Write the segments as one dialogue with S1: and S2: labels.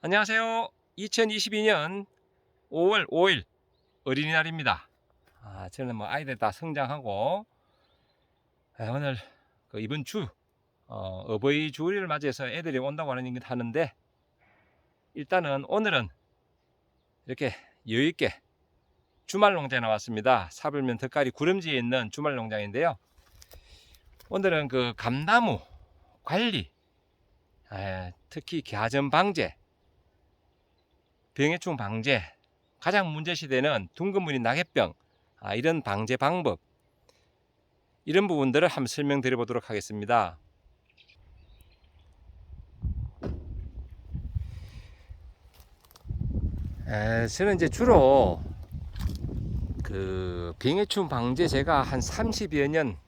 S1: 안녕하세요. 2022년 5월 5일 어린이날입니다. 저는 뭐 아이들 다 성장하고 오늘 이번 주 어버이 주일을 맞이해서 애들이 온다고 하는데 일단은 오늘은 이렇게 여유 있게 주말 농장에 나왔습니다. 사불면 덕가리 구름지에 있는 주말 농장인데요. 오늘은 그 감나무 관리, 특히 개화전 방제, 병해충 방제, 가장 문제시되는 둥근무늬 낙엽병, 이런 방제 방법, 이런 부분들을 한번 설명드려 보도록 하겠습니다. 저는 이제 주로 그 병해충 방제 제가 한 30여 년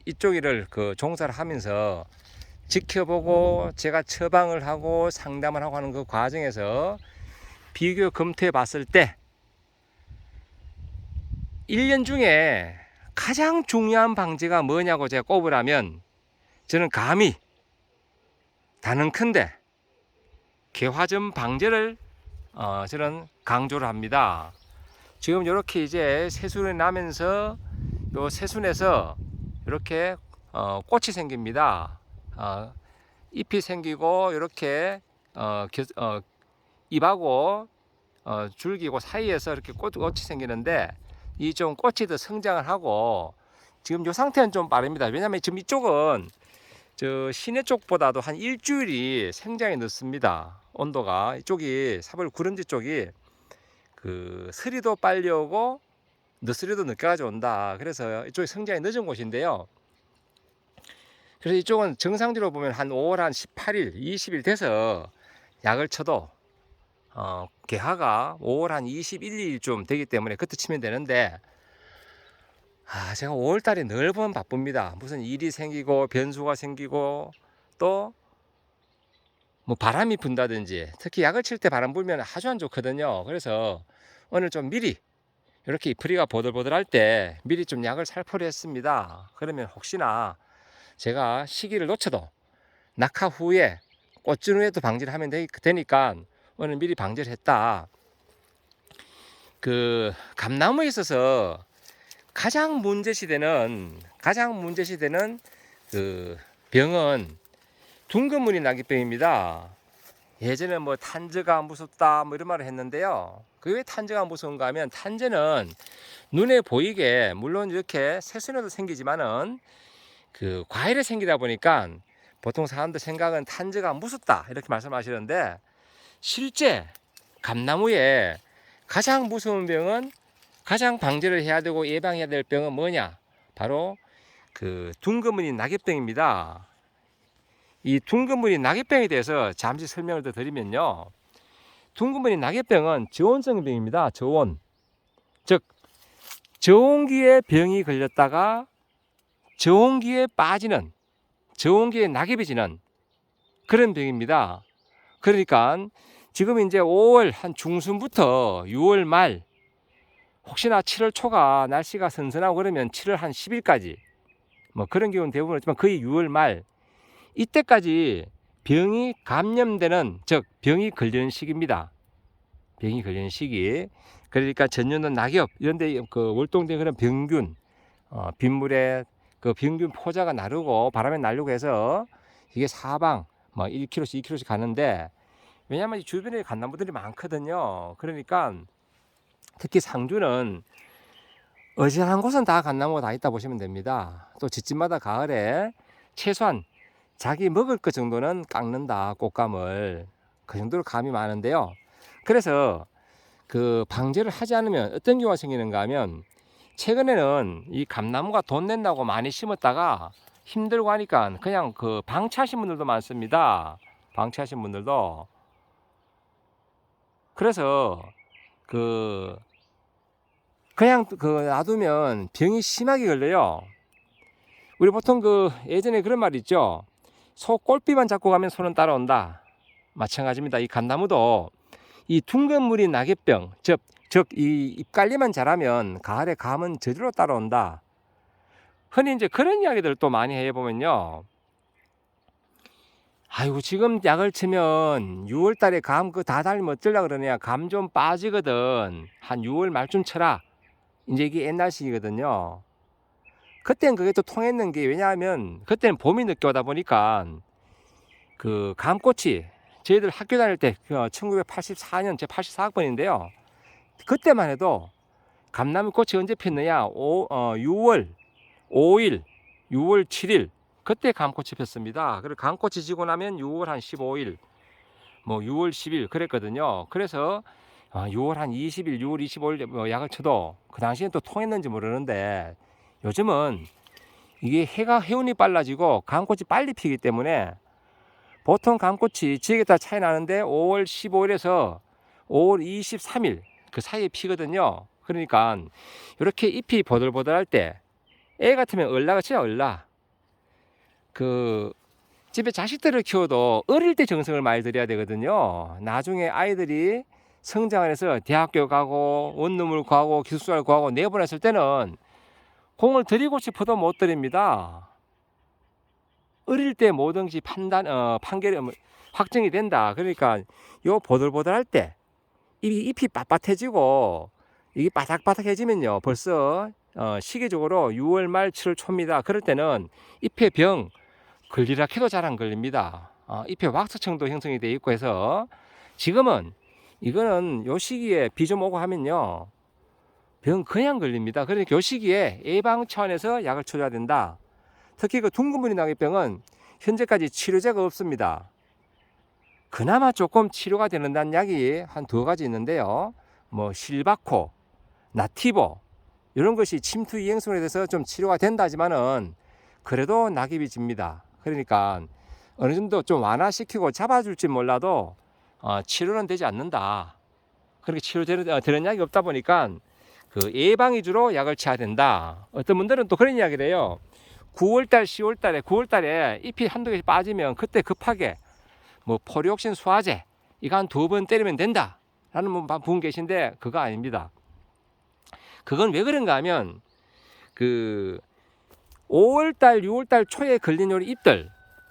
S1: 이쪽 일을 종사를 하면서 지켜보고 제가 처방을 하고 상담을 하고 하는 그 과정에서 비교 검토해 봤을 때 1년 중에 가장 중요한 방제가 뭐냐고 제가 꼽으라면 저는 감히 단언컨대 개화전 방제를 저는 강조를 합니다. 지금 이렇게 이제 새순이 나면서 요 새순에서 이렇게 꽃이 생깁니다. 잎이 생기고 이렇게 잎하고 줄기고 사이에서 이렇게 꽃이 생기는데 이 좀 꽃이 더 성장을 하고 지금 이 상태는 좀 빠릅니다. 왜냐하면 지금 이쪽은 저 시내 쪽보다도 한 일주일이 생장이 늦습니다. 온도가 이쪽이 사벌 구름지 쪽이 그 서리도 빨리 오고 늦서리도 늦게까지 온다. 그래서 이쪽이 성장이 늦은 곳인데요. 그래서 이쪽은 정상적으로 보면 한 5월 한 18일, 20일 돼서 약을 쳐도 개화가 5월 한 21일쯤 되기 때문에 그때 치면 되는데 제가 5월 달에 늘 보면 바쁩니다. 무슨 일이 생기고 변수가 생기고 또 뭐 바람이 분다든지 특히 약을 칠 때 바람 불면 아주 안 좋거든요. 그래서 오늘 좀 미리 이렇게 잎풀이가 보들보들할 때 미리 좀 약을 살포를 했습니다. 그러면 혹시나 제가 시기를 놓쳐도 낙하 후에 꽃준 후에도 방지를 하면 되니까 오늘 미리 방지를 했다. 그 감나무에 있어서 가장 문제시되는 그 병은 둥근무늬 낙엽병입니다. 예전에 뭐 탄저가 무섭다 뭐 이런 말을 했는데요. 그게 왜 탄저가 무서운가 하면 탄저는 눈에 보이게 물론 이렇게 새순에도 생기지만은 그 과일에 생기다 보니까 보통 사람들 생각은 탄저가 무섭다 이렇게 말씀하시는데 실제 감나무에 가장 무서운 병은 가장 방제를 해야 되고 예방해야 될 병은 뭐냐? 바로 그 둥근무늬 낙엽병입니다. 이 둥근무늬 낙엽병에 대해서 잠시 설명을 더 드리면요. 둥근무늬 낙엽병은 저온성 병입니다. 저온. 즉 저온기에 병이 걸렸다가 저온기에 빠지는 저온기에 낙엽이 지는 그런 병입니다. 그러니까 지금 이제 5월 한 중순부터 6월 말 혹시나 7월 초가 날씨가 선선하고 그러면 7월 한 10일까지 뭐 그런 경우는 대부분 없지만 거의 6월 말 이때까지 병이 감염되는 즉 병이 걸리는 시기입니다. 병이 걸리는 시기. 그러니까 전염된 낙엽 이런데 그 월동된 그런 병균 빗물에 그 병균 포자가 나르고 바람에 날르고 해서 이게 사방 뭐 1km씩 2km씩 가는데 왜냐하면 이 주변에 감나무들이 많거든요. 그러니까 특히 상주는 어지간한 곳은 다 감나무가 다 있다 보시면 됩니다. 또 집집마다 가을에 최소한 자기 먹을 것 정도는 깎는다. 꽃감을 그 정도로 감이 많은데요. 그래서 그 방제를 하지 않으면 어떤 경우가 생기는가 하면 최근에는 이 감나무가 돈 낸다고 많이 심었다가 힘들고 하니까 그냥 그 방치하신 분들도 많습니다. 방치하신 분들도. 그래서 그 그냥 놔두면 병이 심하게 걸려요. 우리 보통 그 예전에 그런 말 있죠. 소 꼴비만 잡고 가면 소는 따라온다. 마찬가지입니다. 이 감나무도 이 둥근무늬 낙엽병, 즉 이 잎관리만 잘하면 가을에 감은 저절로 따라온다. 흔히 이제 그런 이야기들을 또 많이 해보면요. 아이고, 지금 약을 치면 6월 달에 감 그 다 달리면 어쩌려고 그러냐. 감 좀 빠지거든. 한 6월 말쯤 쳐라. 이제 이게 옛날식이거든요. 그땐 그게 또 통했는 게, 왜냐하면 그때는 봄이 늦게 오다 보니까 그 감꽃이, 저희들 학교 다닐 때 1984년 제 84학번인데요. 그때만 해도 감나무 꽃이 언제 폈느냐? 6월 5일, 6월 7일 그때 감꽃이 폈습니다. 그리고 감꽃이 지고 나면 6월 한 15일, 뭐 6월 10일 그랬거든요. 그래서 6월 한 20일, 6월 25일 뭐 약을 쳐도 그 당시엔 또 통했는지 모르는데, 요즘은 이게 해운이 빨라지고 감꽃이 빨리 피기 때문에 보통 감꽃이 지역에 따라 차이 나는데 5월 15일에서 5월 23일 그 사이에 피거든요. 그러니까 이렇게 잎이 보들보들할 때, 애 같으면 얼라가 쳐요. 얼라. 그 집에 자식들을 키워도 어릴 때 정성을 많이 들여야 되거든요. 나중에 아이들이 성장을 해서 대학교 가고 원룸을 구하고 기숙사를 구하고 내보냈을 때는 공을 들이고 싶어도 못 드립니다. 어릴 때 모든 것이 판결이 확정이 된다. 그러니까 요 보들보들할 때 잎이 빳빳해지고 이게 바삭바삭해지면요, 벌써 시기적으로 6월 말 7월 초입니다. 그럴 때는 잎의 병 걸리라 해도 잘 안 걸립니다. 잎에 왁스층도 형성이 되어 있고 해서 지금은 이거는 요 시기에 비 좀 오고 하면요, 병 그냥 걸립니다. 그러니까 요 시기에 예방 차원에서 약을 쳐줘야 된다. 특히 그 둥근무늬 나기병은 현재까지 치료제가 없습니다. 그나마 조금 치료가 되는다는 약이 한 2가지 있는데요. 뭐 실바코, 나티보 이런 것이 침투 이행성에 대해서 좀 치료가 된다지만은 그래도 낙엽이 집니다. 그러니까 어느 정도 좀 완화시키고 잡아줄지 몰라도 치료는 되지 않는다. 그렇게 치료되는 약이 없다 보니까 그 예방 위주로 약을 쳐야 된다. 어떤 분들은 또 그런 이야기를 해요. 9월달, 10월달에 9월달에 잎이 한두 개씩 빠지면 그때 급하게 뭐 포리옥신 수화제 이거 한 2번 때리면 된다 라는 분 계신데, 그거 아닙니다. 그건 왜 그런가 하면 그 5월달, 6월달 초에 걸린 요리 잎들,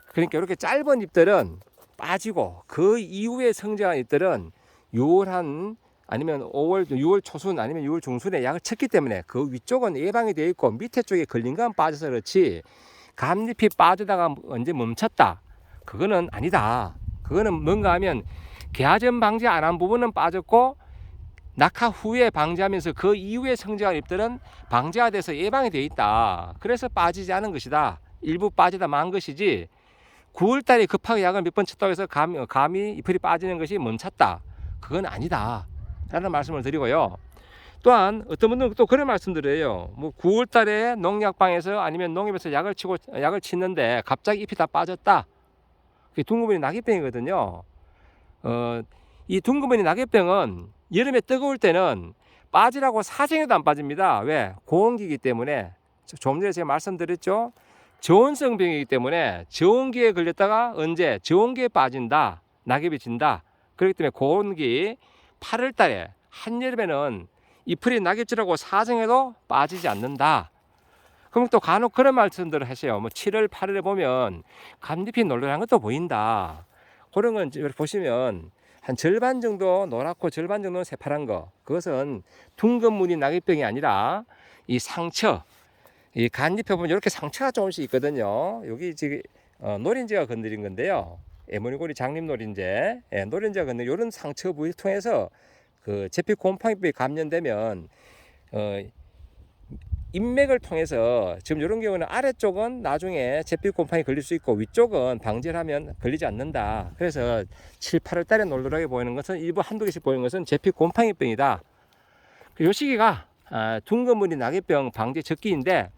S1: 그러니까 이렇게 짧은 잎들은 빠지고 그 이후에 성장한 잎들은 6월 한 아니면 6월 초순 아니면 6월 중순에 약을 쳤기 때문에 그 위쪽은 예방이 되어 있고 밑에 쪽에 걸린 건 빠져서 그렇지, 감잎이 빠지다가 언제 멈췄다, 그거는 아니다. 그거는 뭔가 하면 개화점 방지 안 한 부분은 빠졌고 낙하 후에 방지하면서 그 이후에 성장한 잎들은 방지가 돼서 예방이 되어 있다. 그래서 빠지지 않은 것이다. 일부 빠지다 만 것이지 9월달에 급하게 약을 몇 번 쳤다고 해서 감이 잎이 빠지는 것이 멈췄다, 그건 아니다 라는 말씀을 드리고요. 또한 어떤 분들은 또 그런 말씀드려요. 뭐 9월달에 농약방에서 아니면 농협에서 약을 치는데 갑자기 잎이 다 빠졌다, 그게 둥근무늬 낙엽병이거든요. 이 둥근무늬 낙엽병은 여름에 뜨거울 때는 빠지라고 사정해도 안 빠집니다. 왜? 고온기이기 때문에. 좀 전에 제가 말씀드렸죠. 저온성 병이기 때문에 저온기에 걸렸다가 언제 저온기에 빠진다, 낙엽이 진다. 그렇기 때문에 고온기 8월 달에 한여름에는 잎풀이 낙엽질하고 사정해도 빠지지 않는다. 그럼 또 간혹 그런 말씀들을 하세요. 뭐 7월 8월에 보면 감잎이 놀라는 것도 보인다. 그런 건 보시면 한 절반 정도 노랗고 절반 정도는 새파란 거, 그것은 둥근무늬 낙엽병이 아니라 이 상처, 이 간잎에 보면 이렇게 상처가 조금씩 있거든요. 여기 지금 노린재가 건드린 건데요. 에모니고리 장립 노린재, 노린재가 건드린 이런 상처 부위를 통해서 그 제피 곰팡이병이 감염되면 인맥을 통해서, 지금 이런 경우는 아래쪽은 나중에 제피 곰팡이 걸릴 수 있고 위쪽은 방지를 하면 걸리지 않는다. 그래서 7, 8월 달에 놀라게 보이는 것은 일부 한두 개씩 보이는 것은 제피 곰팡이병이다. 이 시기가 둥근무늬 낙엽병 방지 적기인데,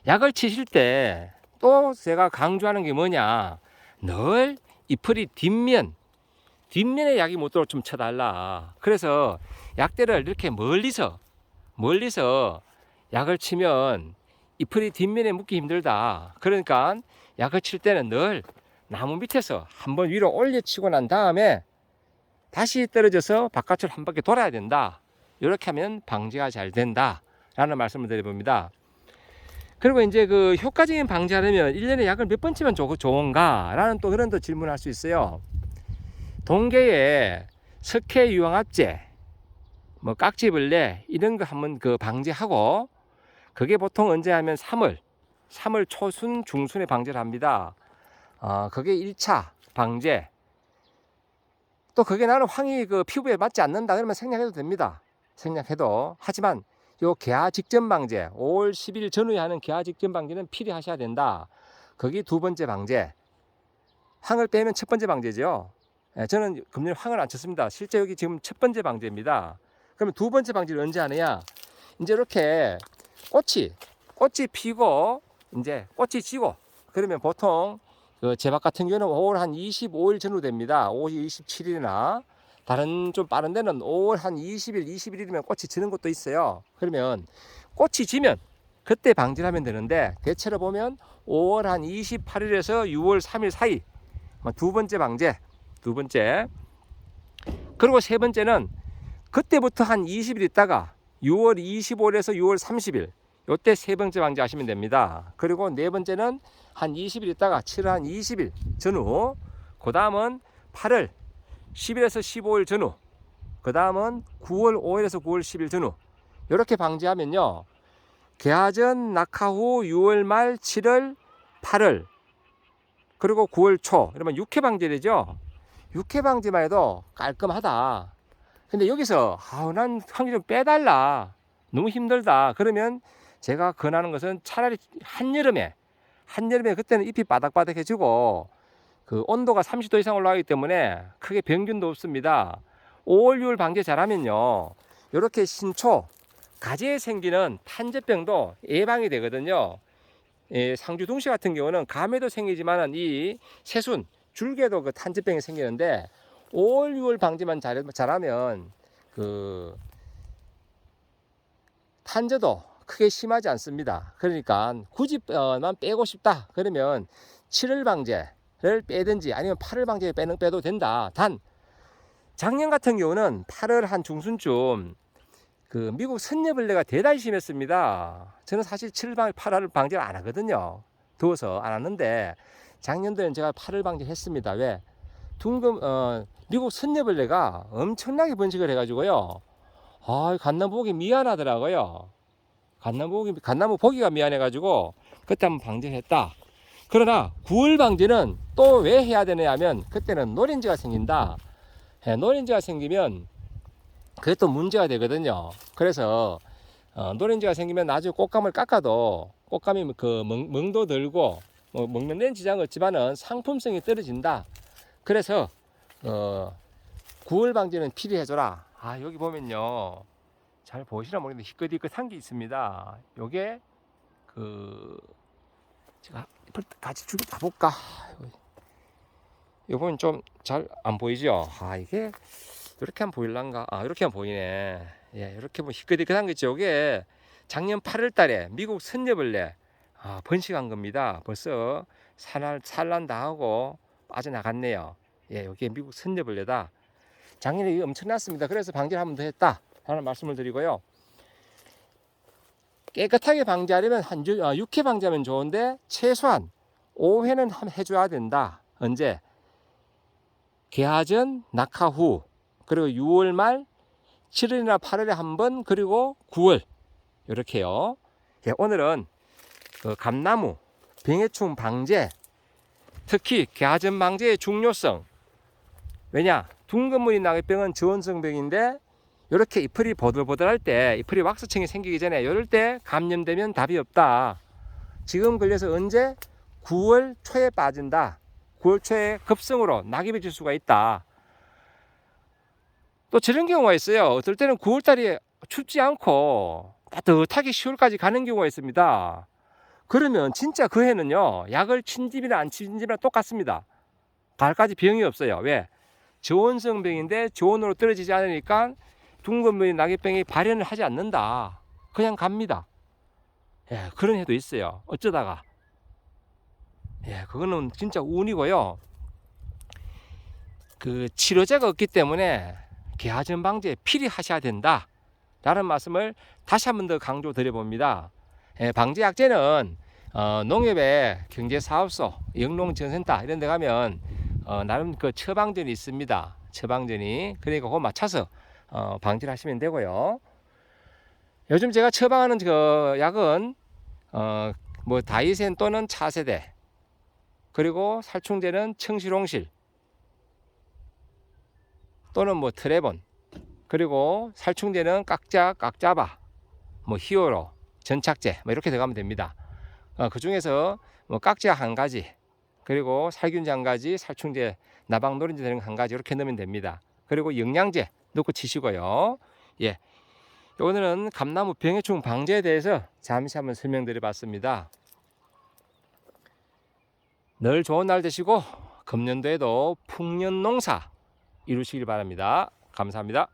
S1: 약을 치실 때 또 제가 강조하는 게 뭐냐, 늘 잎풀이 뒷면에 약이 못 들어오게 좀 쳐달라. 그래서 약대를 이렇게 멀리서 약을 치면 잎풀이 뒷면에 묻기 힘들다. 그러니까 약을 칠 때는 늘 나무 밑에서 한번 위로 올려치고 난 다음에 다시 떨어져서 바깥으로 한 바퀴 돌아야 된다. 이렇게 하면 방지가 잘 된다 라는 말씀을 드려봅니다. 그리고 이제 그 효과적인 방지하려면 1년에 약을 몇 번 치면 좋은가? 라는 또 그런 또 질문을 할 수 있어요. 동계에 석회 유황압제, 뭐 깍지벌레 이런 거 한번 그 방지하고, 그게 보통 언제 하면 3월 초순 중순에 방지를 합니다. 그게 1차 방제. 또 그게 나는 황이 그 피부에 맞지 않는다 그러면 생략해도 됩니다. 생략해도. 하지만 요 개화 직전 방제, 5월 10일 전후에 하는 개화 직전 방제는 필요하셔야 된다. 그게 두 번째 방제. 황을 빼면 첫 번째 방제죠. 저는 금년 황을 안 쳤습니다. 실제 여기 지금 첫 번째 방제입니다. 그러면 두 번째 방제를 언제 하느냐? 이제 이렇게 꽃이 피고 이제 꽃이 지고, 그러면 보통 그 제박 같은 경우는 5월 한 25일 전후 됩니다. 5월 27일이나 다른 좀 빠른 데는 5월 한 20일, 21일이면 꽃이 지는 것도 있어요. 그러면 꽃이 지면 그때 방지를 하면 되는데, 대체로 보면 5월 한 28일에서 6월 3일 사이 두 번째 방제, 두 번째. 그리고 세 번째는 그때부터 한 20일 있다가 6월 25일에서 6월 30일 요때 세 번째 방제 하시면 됩니다. 그리고 네 번째는 한 20일 있다가 7월 한 20일 전후, 그 다음은 8월 10일에서 15일 전후, 그 다음은 9월 5일에서 9월 10일 전후. 이렇게 방지하면요, 개화전 낙하 후 6월 말 7월 8월 그리고 9월 초 이러면 6회 방제되죠. 6회 방제만 해도 깔끔하다. 근데 여기서 난 환기 좀 빼달라, 너무 힘들다 그러면 제가 권하는 것은 차라리 한여름에 그때는 잎이 바닥바닥해지고 그 온도가 30도 이상 올라가기 때문에 크게 병균도 없습니다. 5월 6월 방제 잘하면요, 이렇게 신초 가지에 생기는 탄저병도 예방이 되거든요. 상주둥시 같은 경우는 감에도 생기지만 이 새순 줄기에도 그 탄저병이 생기는데 5월 6월 방제만 잘하면 그 탄저도 크게 심하지 않습니다. 그러니까 굳이 난 빼고 싶다 그러면 7월 방제를 빼든지 아니면 8월 방제 빼도 된다. 단 작년 같은 경우는 8월 한 중순쯤 그 미국 선녀벌레가 대단히 심했습니다. 저는 사실 7월 8월 방제를 안 하거든요. 더워서 안 하는데 작년도에는 제가 8월 방제를 했습니다. 왜? 미국 선녀벌레가 엄청나게 번식을 해가지고요, 감나무 보기 미안하더라고요. 감나무 보기가 미안해가지고 그때 한번 방제를 했다. 그러나 9월 방제는 또 왜 해야 되냐 하면 그때는 노린재가 생긴다. 노린재가 생기면 그게 또 문제가 되거든요. 그래서 노린재가 생기면 나중에 꽃감을 깎아도 꽃감이 그 멍도 들고 먹는 데는 지장은 없지만은 상품성이 떨어진다. 그래서 9월 방제는 필요해줘라. 여기 보면요, 잘 보시나 모르겠는데 희끗희끗한 게 있습니다. 요게 제가 같이 쭉 가볼까? 요 보면 좀 잘 안 보이죠? 이게 이렇게 하면 보일란가? 이렇게 하면 보이네. 이렇게 보면 희끗희끗한 거 있죠? 요게 작년 8월 달에 미국 선녀벌레 번식한 겁니다. 벌써 산란 다 하고 빠져나갔네요. 요게 미국 선녀벌레다. 작년에 이거 엄청났습니다. 그래서 방제를 한 번 더 했다 라는 말씀을 드리고요, 깨끗하게 방제하려면 한 6회 방제하면 좋은데 최소한 5회는 해줘야 된다. 언제? 개화전 낙하 후, 그리고 6월 말 7월이나 8월에 한 번, 그리고 9월 이렇게요. 오늘은 그 감나무 병해충 방제, 특히 개화전 방제의 중요성. 왜냐? 둥근무늬 낙엽병은 저온성병인데 이렇게 잎풀이 보들보들할 때, 잎풀이 왁스층이 생기기 전에 이럴 때 감염되면 답이 없다. 지금 걸려서 언제? 9월 초에 빠진다. 9월 초에 급성으로 낙엽이 질 수가 있다. 또 저런 경우가 있어요. 어떨 때는 9월달이 춥지 않고 따뜻하게 10월까지 가는 경우가 있습니다. 그러면 진짜 그 해는요, 약을 친 집이나 안 친 집이나 똑같습니다. 가을까지 병이 없어요. 왜? 저온성병인데 저온으로 떨어지지 않으니까 둥근무늬 낙엽병이 발현을 하지 않는다. 그냥 갑니다. 그런 해도 있어요. 어쩌다가. 그거는 진짜 운이고요. 그 치료제가 없기 때문에 개화전 방제에 필요하셔야 된다 라는 말씀을 다시 한 번 더 강조 드려봅니다. 방제 약재는 농협의 경제사업소, 영농지원센터 이런 데 가면 나름 그 처방전이 있습니다. 처방전이. 그러니까 그거 맞춰서 방제를 하시면 되고요. 요즘 제가 처방하는 그 약은 뭐 다이센 또는 차세대, 그리고 살충제는 청실홍실 또는 뭐 트레본, 그리고 살충제는 깍자, 깍자바, 뭐 히어로, 전착제 뭐 이렇게 들어가면 됩니다. 그 중에서 뭐 깍자 한 가지, 그리고 살균제 한 가지, 살충제 나방 노린제 되는 거 한 가지 이렇게 넣으면 됩니다. 그리고 영양제 넣고 치시고요. 예, 오늘은 감나무 병해충 방제에 대해서 잠시 한번 설명드려 봤습니다. 늘 좋은 날 되시고 금년도에도 풍년농사 이루시길 바랍니다. 감사합니다.